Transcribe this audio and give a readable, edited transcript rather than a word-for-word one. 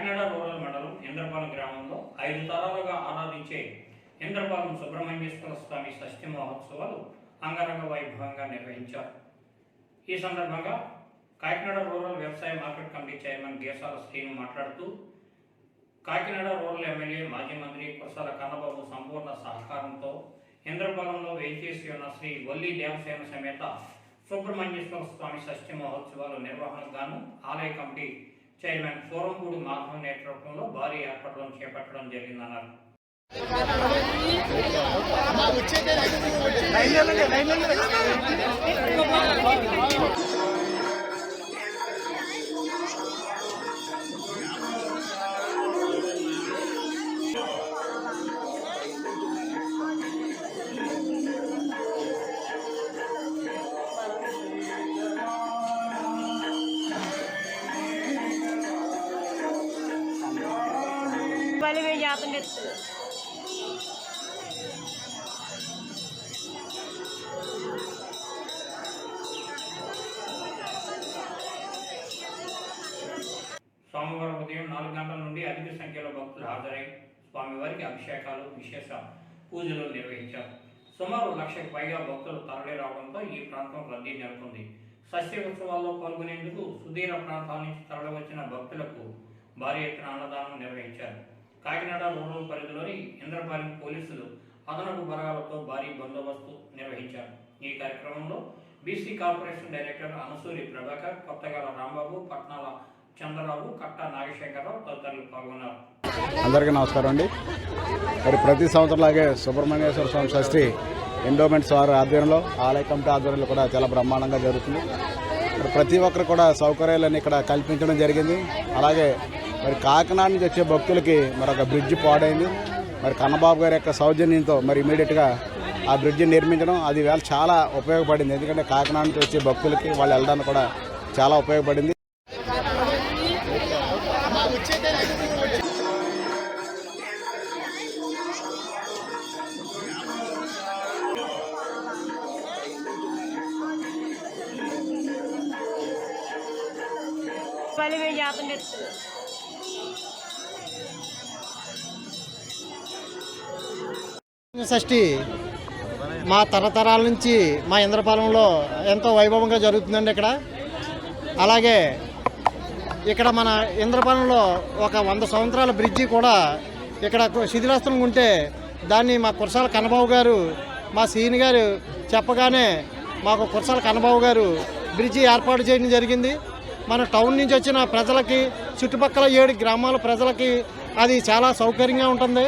Kakinada rural మండలం ఇంద్రపాలెం గ్రామంలో 5 తరాలుగా ఆరాధించే ఇంద్రపాలెం సుబ్రహ్మణ్యేశ్వర స్వామి షష్ఠి మహోత్సవాలు అంగరంగ వైభవంగా నిర్వహించారు. ఈ సందర్భంగా కాకినాడ రూరల్ వ్యవసాయ market committee chairman Gesala Srinu మాట్లాడుతూ, కాకినాడ రూరల్ ఎమ్మెల్యే మాజీ మంత్రి కురసాల కన్నబాబు సంపూర్ణ సహకారంతో ఇంద్రపాలెంలో వేయించేసి ఉన్న శ్రీ వల్లి దేవసేన సమేత సుబ్రహ్మణ్యేశ్వర స్వామి షష్ఠి మహోత్సవాలు నిర్వహణకు గాను ఆలయ కమిటీ చైర్మన్ సోరంపూడి మాధవ్ నేతృత్వంలో భారీ ఏర్పాట్లను చేపట్టడం జరిగిందన్నారు. సోమవారం ఉదయం 4 గంటల నుండి అధిక సంఖ్యలో భక్తులు హాజరై స్వామివారికి అభిషేకాలు, విశేష పూజలు నిర్వహించారు. సుమారు 1,00,000కు పైగా భక్తులు తరలి రావడంతో ఈ ప్రాంతం రద్దీ నెలకొంది. షష్ఠి ఉత్సవాల్లో పాల్గొనేందుకు సుదూర ప్రాంతాల నుంచి తరలివచ్చిన భక్తులకు భారీ ఎత్తున అన్నదానం నిర్వహించారు. కాకినాడ రూరల్ పరిధిలోని ఇంద్రపాలెం పోలీసులు అదనపు బలగాలతో భారీ బందోబస్తు నిర్వహించారు. ఈ కార్యక్రమంలో BC corporation director Anasuri Prabhakar, Kottagala Rambabu, Patnala Chandrarao, Katta Nagasekhararao తదితరులు పాల్గొన్నారు. అందరికీ నమస్కారం అండి. మరి ప్రతి సంవత్సరంలాగే సుబ్రహ్మణ్యేశ్వర స్వామి షష్ఠి ఎండోమెంట్స్ వారి ఆధ్వర్యంలో, ఆలయ కమిటీ ఆధ్వర్యంలో కూడా చాలా బ్రహ్మాండంగా జరుగుతుంది. మరి ప్రతి ఒక్కరు కూడా సౌకర్యాలను ఇక్కడ కల్పించడం జరిగింది. అలాగే మరి కాకినాడ నుంచి వచ్చే భక్తులకి మరొక బ్రిడ్జి పాడైంది. మరి కన్నబాబు గారి యొక్క సౌజన్యంతో మరి ఇమీడియట్గా ఆ బ్రిడ్జి నిర్మించడం అది వేళ చాలా ఉపయోగపడింది. ఎందుకంటే కాకినాడ నుంచి వచ్చే భక్తులకి వాళ్ళు వెళ్ళడానికి కూడా చాలా ఉపయోగపడింది. షష్ఠి మా తరతరాల నుంచి మా ఇంద్రపాలెంలో ఎంతో వైభవంగా జరుగుతుందండి. అలాగే ఇక్కడ మన ఇంద్రపాలెంలో ఒక 100 సంవత్సరాల బ్రిడ్జి కూడా ఇక్కడ శిథిలాస్థలంగా ఉంటే దాన్ని మా కురసాల కన్నబాబు గారు, మా సీని గారు చెప్పగానే మాకు కురసాల కన్నబాబు గారు బ్రిడ్జి ఏర్పాటు చేయడం జరిగింది. మన టౌన్ నుంచి వచ్చిన ప్రజలకి, చుట్టుపక్కల 7 గ్రామాల ప్రజలకి అది చాలా సౌకర్యంగా ఉంటుంది.